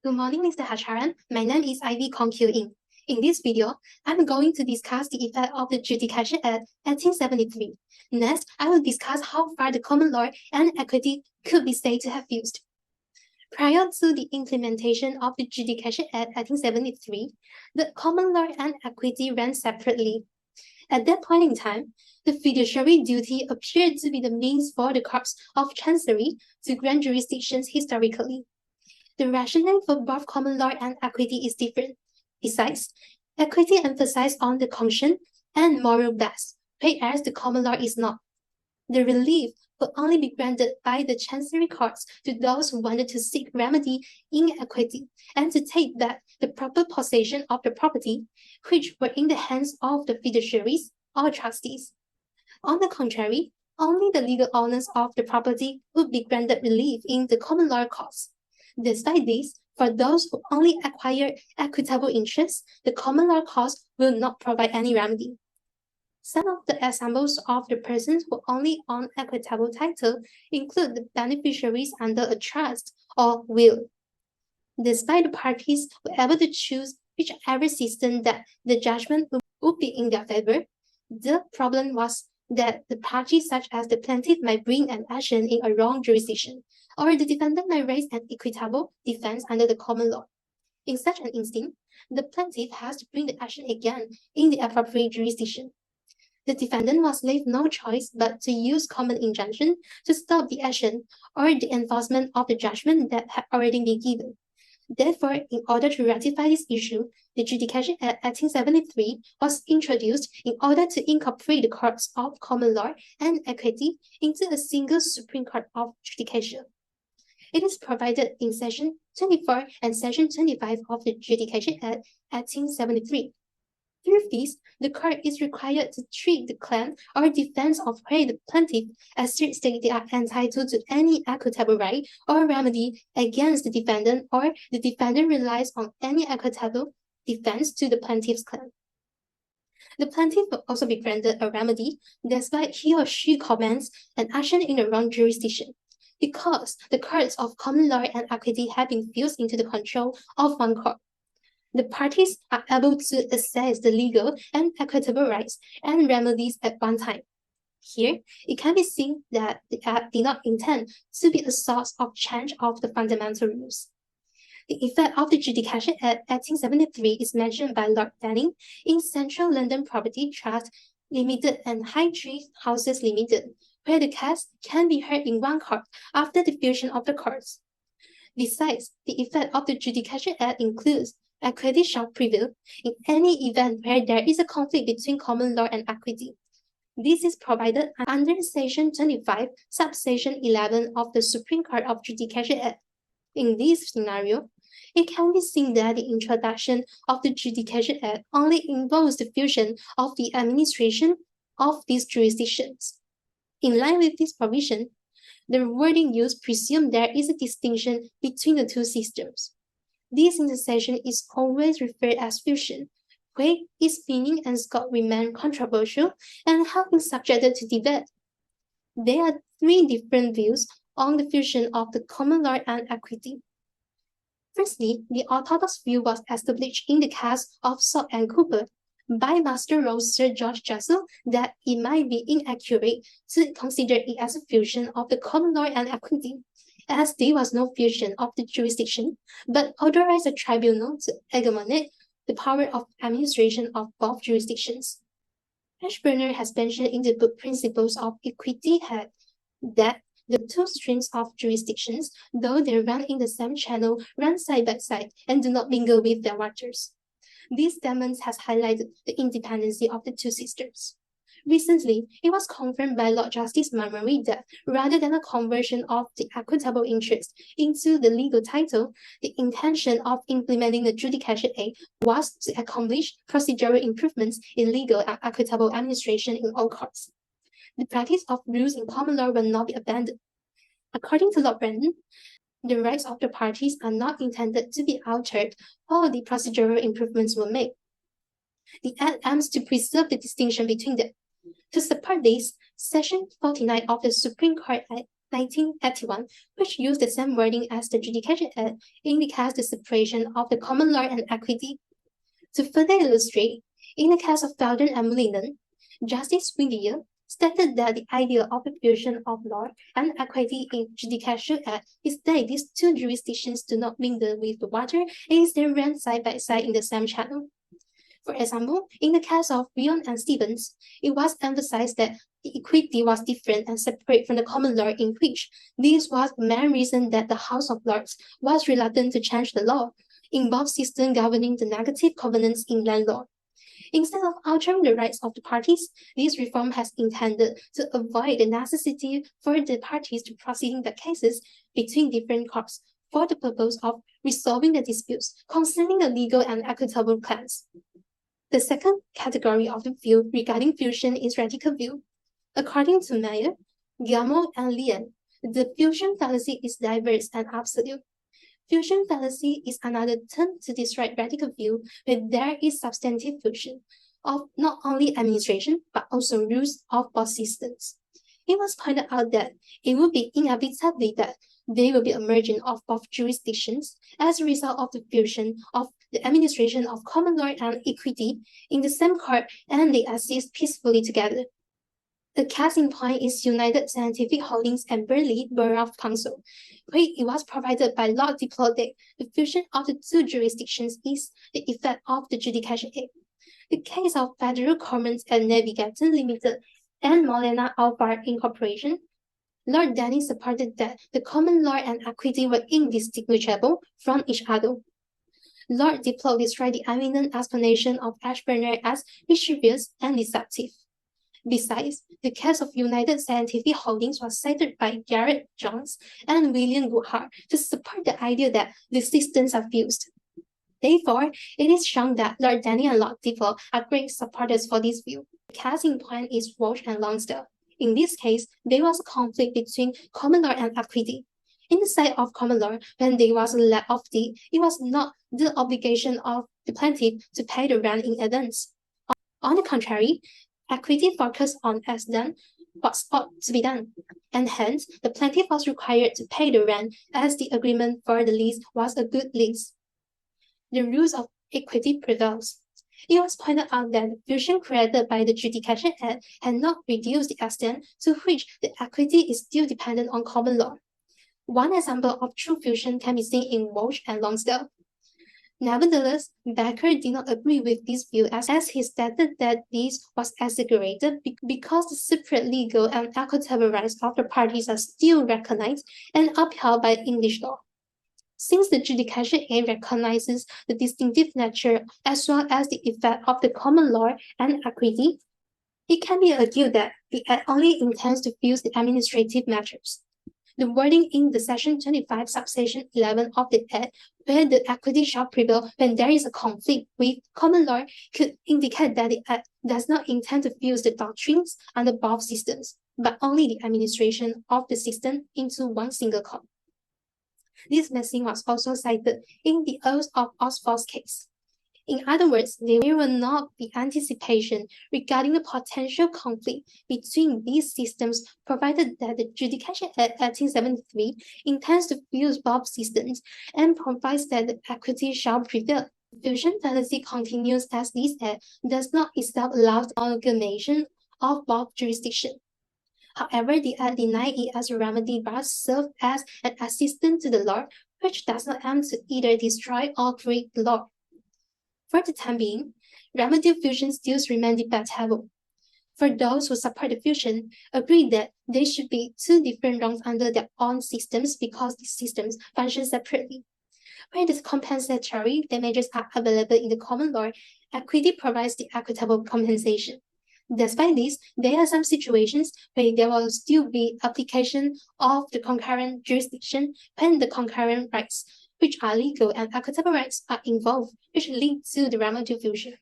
Good morning, Mr. Hacharan. My name is Ivy Kong Kyu In. In this video, I'm going to discuss the effect of the Judication Act 1873. Next, I will discuss how far the common law and equity could be said to have fused. Prior to the implementation of the Judication Act 1873, the common law and equity ran separately. At that point in time, the fiduciary duty appeared to be the means for the courts of chancery to grant jurisdictions historically. The rationale for both common law and equity is different. Besides, equity emphasizes on the conscience and moral best, whereas the common law is not. The relief could only be granted by the chancery courts to those who wanted to seek remedy in equity and to take back the proper possession of the property, which were in the hands of the fiduciaries or trustees. On the contrary, only the legal owners of the property would be granted relief in the common law courts. Despite this, for those who only acquire equitable interests, the common law courts will not provide any remedy. Some of the examples of the persons who only own equitable title include the beneficiaries under a trust or will. Despite the parties were able to choose whichever system that the judgment would be in their favor, the problem was that the parties such as the plaintiff might bring an action in a wrong jurisdiction, or the defendant might raise an equitable defense under the common law. In such an instance, the plaintiff has to bring the action again in the appropriate jurisdiction. The defendant was left no choice but to use common injunction to stop the action or the enforcement of the judgment that had already been given. Therefore, in order to rectify this issue, the Judication Act 1873 was introduced in order to incorporate the courts of common law and equity into a single Supreme Court of Judication. It is provided in Section 24 and Section 25 of the Judication Act 1873. Through this, the court is required to treat the claim or defense of where the plaintiff asserts that they are entitled to any equitable right or remedy against the defendant, or the defendant relies on any equitable defense to the plaintiff's claim. The plaintiff will also be granted a remedy despite he or she comments an action in the wrong jurisdiction, because the courts of common law and equity have been fused into the control of one court. The parties are able to assess the legal and equitable rights and remedies at one time. Here, it can be seen that the Act did not intend to be a source of change of the fundamental rules. The effect of the Judication Act 1873 is mentioned by Lord Denning in Central London Property Trust Limited and High Tree Houses Limited, where the case can be heard in one court after the fusion of the courts. Besides, the effect of the Judication Act includes equity shall prevail in any event where there is a conflict between common law and equity. This is provided under Section 25, Subsection 11 of the Supreme Court of Judication Act. In this scenario, it can be seen that the introduction of the Judication Act only involves the fusion of the administration of these jurisdictions. In line with this provision, the wording used presumes there is a distinction between the two systems. This intersection is always referred as fusion, where its meaning and scope remain controversial and have been subjected to debate. There are three different views on the fusion of the common law and equity. Firstly, the orthodox view was established in the case of Salt and Cooper by Master Role Sir George Jessel that it might be inaccurate to consider it as a fusion of the common law and equity, as there was no fusion of the jurisdiction, but authorized a tribunal to aggregate the power of administration of both jurisdictions. Ashburner has mentioned in the book Principles of Equity that the two streams of jurisdictions, though they run in the same channel, run side by side and do not mingle with their waters. This statement has highlighted the independency of the two systems. Recently, it was confirmed by Lord Justice Murmury that rather than a conversion of the equitable interest into the legal title, the intention of implementing the Judication Act was to accomplish procedural improvements in legal and equitable administration in all courts. The practice of rules in common law will not be abandoned. According to Lord Brandon, the rights of the parties are not intended to be altered while the procedural improvements were made. The Act aims to preserve the distinction between them. To support this, Section 49 of the Supreme Court Act 1981, which used the same wording as the Judication Act, indicates the separation of the common law and equity. To further illustrate, in the case of Felden and Mullinen, Justice Whittier stated that the idea of the fusion of law and equity in Judication Act is that these two jurisdictions do not mingle with the water and instead run side by side in the same channel. For example, in the case of Bion and Stevens, it was emphasized that the equity was different and separate from the common law, in which this was the main reason that the House of Lords was reluctant to change the law in both systems governing the negative covenants in land law. Instead of altering the rights of the parties, this reform has intended to avoid the necessity for the parties to proceed the cases between different courts for the purpose of resolving the disputes concerning the legal and equitable claims. The second category of the view regarding fusion is radical view. According to Meyer, Gamow, and Lien, the fusion fallacy is diverse and absolute. Fusion fallacy is another term to describe radical view where there is substantive fusion of not only administration but also rules of both systems. It was pointed out that it would be inevitable that there will be a merging of both jurisdictions as a result of the fusion of the administration of common law and equity in the same court, and they exist peacefully together. The case in point is United Scientific Holdings and Burleigh Borough Council, where it was provided by law deplored that the fusion of the two jurisdictions is the effect of the Judication Act. The case of Federal Commons and Navigator Limited and Molina Alvar Incorporation, Lord Denny supported that the common law and equity were indistinguishable from each other. Lord Diplock described the eminent explanation of Ashburner as mischievous and deceptive. Besides, the case of United Scientific Holdings was cited by Garrett Jones and William Goodhart to support the idea that the systems are fused. Therefore, it is shown that Lord Denny and Lord Diplock are great supporters for this view. The case in point is Walsh and Lonsdale. In this case, there was a conflict between common law and equity. In the side of common law, when there was a lack of deed, it was not the obligation of the plaintiff to pay the rent in advance. On the contrary, equity focused on as done what ought to be done, and hence the plaintiff was required to pay the rent as the agreement for the lease was a good lease. The rules of equity prevails. It was pointed out that the fusion created by the Judication Act had not reduced the extent to which the equity is still dependent on common law. One example of true fusion can be seen in Walsh and Lonsdale. Nevertheless, Becker did not agree with this view as he stated that this was exaggerated because the separate legal and equitable rights of the parties are still recognized and upheld by English law. Since the Judication Act recognizes the distinctive nature as well as the effect of the common law and equity, it can be argued that the Act only intends to fuse the administrative matters. The wording in the Section 25, subsection 11 of the Act, where the equity shall prevail when there is a conflict with common law, could indicate that the Act does not intend to fuse the doctrines under both systems, but only the administration of the system into one single court. This messing was also cited in the Earls of Oxford case. In other words, there will not be anticipation regarding the potential conflict between these systems, provided that the Judication Act 1873 intends to fuse both systems and provides that the equity shall prevail. Fusion fallacy continues as this Act does not itself allow the amalgamation of both jurisdictions. However, the Act denied it as a remedy but served as an assistant to the law, which does not aim to either destroy or create the law. For the time being, remedial fusion still remains debatable. For those who support the fusion, agree that there should be two different wrongs under their own systems because the systems function separately. Where the compensatory damages are available in the common law, equity provides the equitable compensation. Despite this, there are some situations where there will still be application of the concurrent jurisdiction when the concurrent rights, which are legal and equitable rights, are involved, which lead to the remedial fusion.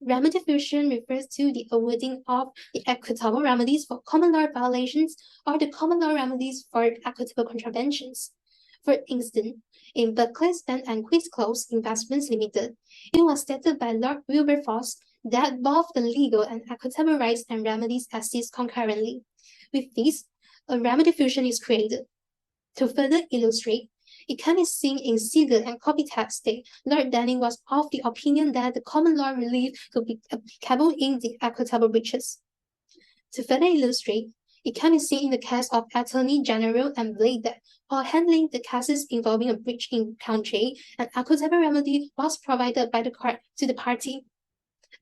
Remedial fusion refers to the awarding of the equitable remedies for common law violations or the common law remedies for equitable contraventions. For instance, in Berkeley's Bank and Quizclose Investments Limited, it was stated by Lord Wilberforce that both the legal and equitable rights and remedies exist concurrently. With this, a remedy fusion is created. To further illustrate, it can be seen in Seeger and Kopitar state, Lord Denning was of the opinion that the common law relief could be applicable in the equitable breaches. To further illustrate, it can be seen in the case of Attorney General and Blade that while handling the cases involving a breach in Count J, an equitable remedy was provided by the court to the party.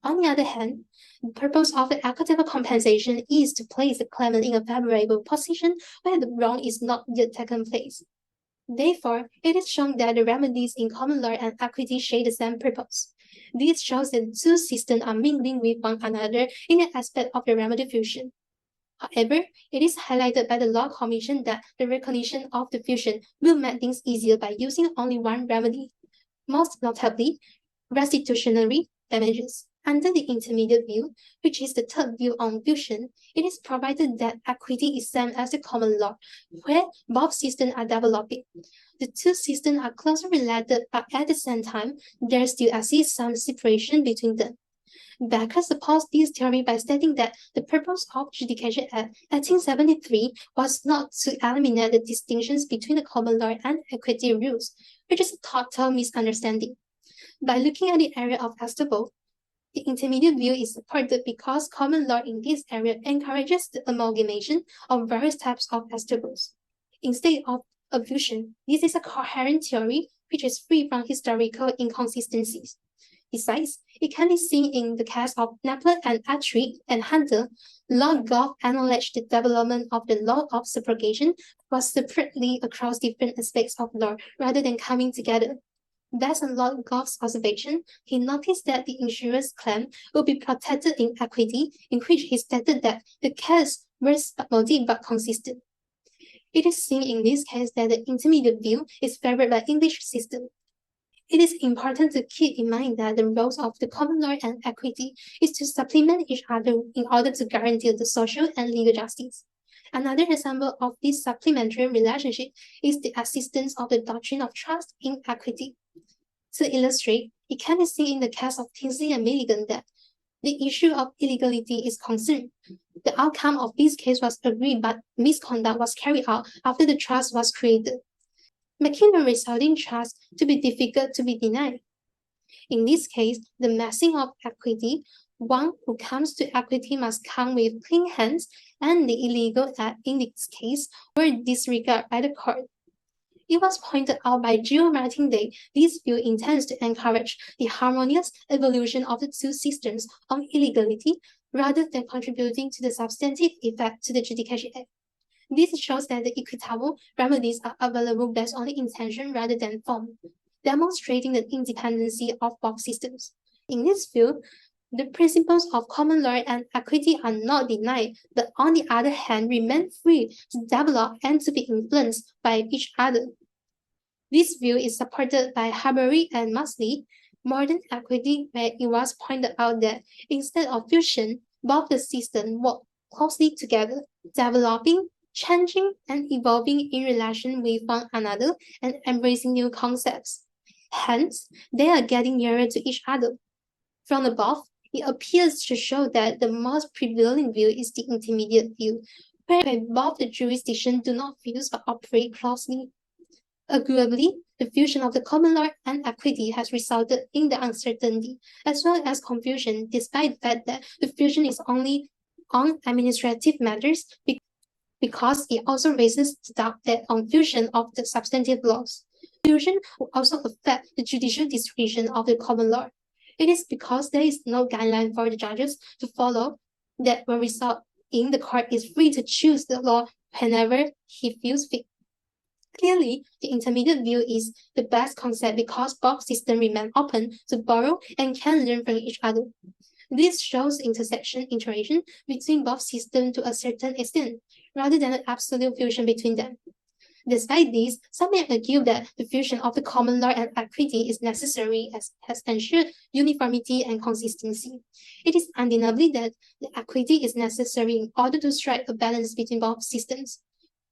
On the other hand, the purpose of the equitable compensation is to place the claimant in a favorable position where the wrong is not yet taken place. Therefore, it is shown that the remedies in common law and equity share the same purpose. This shows that the two systems are mingling with one another in an aspect of the remedy fusion. However, it is highlighted by the Law Commission that the recognition of the fusion will make things easier by using only one remedy, most notably, restitutionary damages. Under the intermediate view, which is the third view on fusion, it is provided that equity is same as the common law, where both systems are developing. The two systems are closely related, but at the same time, there still exists some separation between them. Becker supports this theory by stating that the purpose of Judication Act 1873 was not to eliminate the distinctions between the common law and equity rules, which is a total misunderstanding. By looking at the area of equitable, the intermediate view is supported because common law in this area encourages the amalgamation of various types of equitables. Instead of a fusion, this is a coherent theory which is free from historical inconsistencies. Besides, it can be seen in the case of Napler and Attridge and Hunter. Lord Gough acknowledged the development of the law of subrogation was separately across different aspects of law rather than coming together. Based on Lord Gough's observation, he noticed that the insurer's claim would be protected in equity, in which he stated that the case was multi but consistent. It is seen in this case that the intermediate view is favored by English system. It is important to keep in mind that the roles of the common law and equity is to supplement each other in order to guarantee the social and legal justice. Another example of this supplementary relationship is the existence of the doctrine of trust in equity. To illustrate, it can be seen in the case of Tinsley and Milligan that the issue of illegality is concerned. The outcome of this case was agreed, but misconduct was carried out after the trust was created, making the resulting trust to be difficult to be denied. In this case, the massing of equity, one who comes to equity must come with clean hands, and the illegal act in this case were disregarded by the court. It was pointed out by Gilles Martin that this view intends to encourage the harmonious evolution of the two systems of illegality rather than contributing to the substantive effect to the Judication Act. This shows that the equitable remedies are available based on the intention rather than form, demonstrating the independency of both systems. In this view, the principles of common law and equity are not denied, but on the other hand remain free to develop and to be influenced by each other. This view is supported by Harbury and Mosley, Modern Equity, where it was pointed out that instead of fusion, both the systems work closely together, developing, changing, and evolving in relation with one another and embracing new concepts. Hence, they are getting nearer to each other. From above, it appears to show that the most prevailing view is the intermediate view, where both the jurisdictions do not fuse but operate closely. Agreeably, the fusion of the common law and equity has resulted in the uncertainty as well as confusion, despite the fact that the fusion is only on administrative matters because it also raises doubt that on fusion of the substantive laws. Fusion will also affect the judicial discretion of the common law. It is because there is no guideline for the judges to follow that will result in the court is free to choose the law whenever he feels fit. Clearly, the intermediate view is the best concept because both systems remain open to borrow and can learn from each other. This shows interaction between both systems to a certain extent, rather than an absolute fusion between them. Despite this, some may argue that the fusion of the common law and equity is necessary as has ensured uniformity and consistency. It is undeniably that the equity is necessary in order to strike a balance between both systems.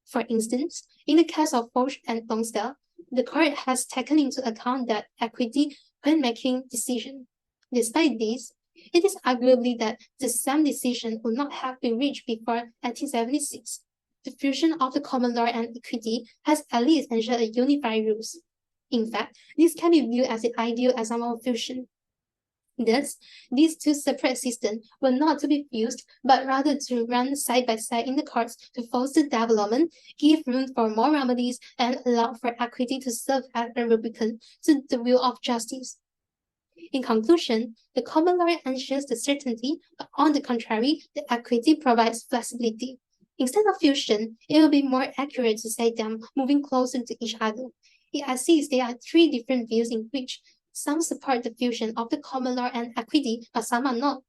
For instance, in the case of Foch and Lonsdale, the court has taken into account that equity when making decisions. Despite this, it is arguably that the same decision would not have been reached before 1876. the fusion of the common law and equity has at least ensured a unified rules. In fact, this can be viewed as the ideal example of fusion. Thus, these two separate systems were not to be fused, but rather to run side by side in the courts to foster development, give room for more remedies, and allow for equity to serve as a rubicon to the will of justice. In conclusion, the common law ensures the certainty, but on the contrary, the equity provides flexibility. Instead of fusion, it will be more accurate to say them moving closer to each other. It sees there are three different views in which some support the fusion of the common law and equity, but some are not.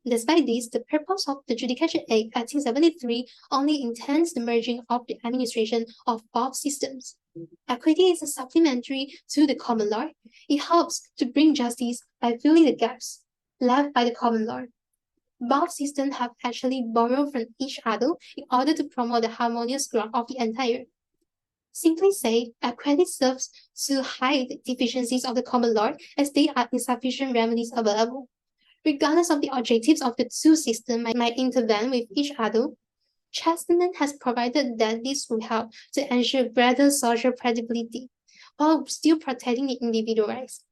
Despite this, the purpose of the Judication Act 1873 only intends the merging of the administration of both systems. Equity is a supplementary to the common law. It helps to bring justice by filling the gaps left by the common law. Both systems have actually borrowed from each other in order to promote the harmonious growth of the entire. Simply say, equity serves to hide the deficiencies of the common law as there are insufficient remedies available. Regardless of the objectives of the two systems might intervene with each other, Chesterton has provided that this will help to ensure greater social credibility while still protecting the individual rights.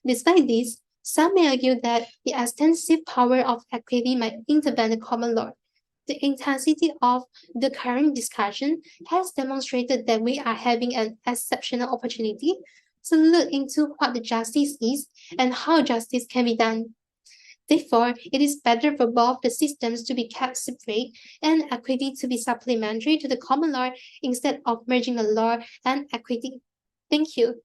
Despite this, some may argue that the extensive power of equity might intervene the common law. The intensity of the current discussion has demonstrated that we are having an exceptional opportunity to look into what the justice is and how justice can be done. Therefore, it is better for both the systems to be kept separate and equity to be supplementary to the common law instead of merging the law and equity. Thank you.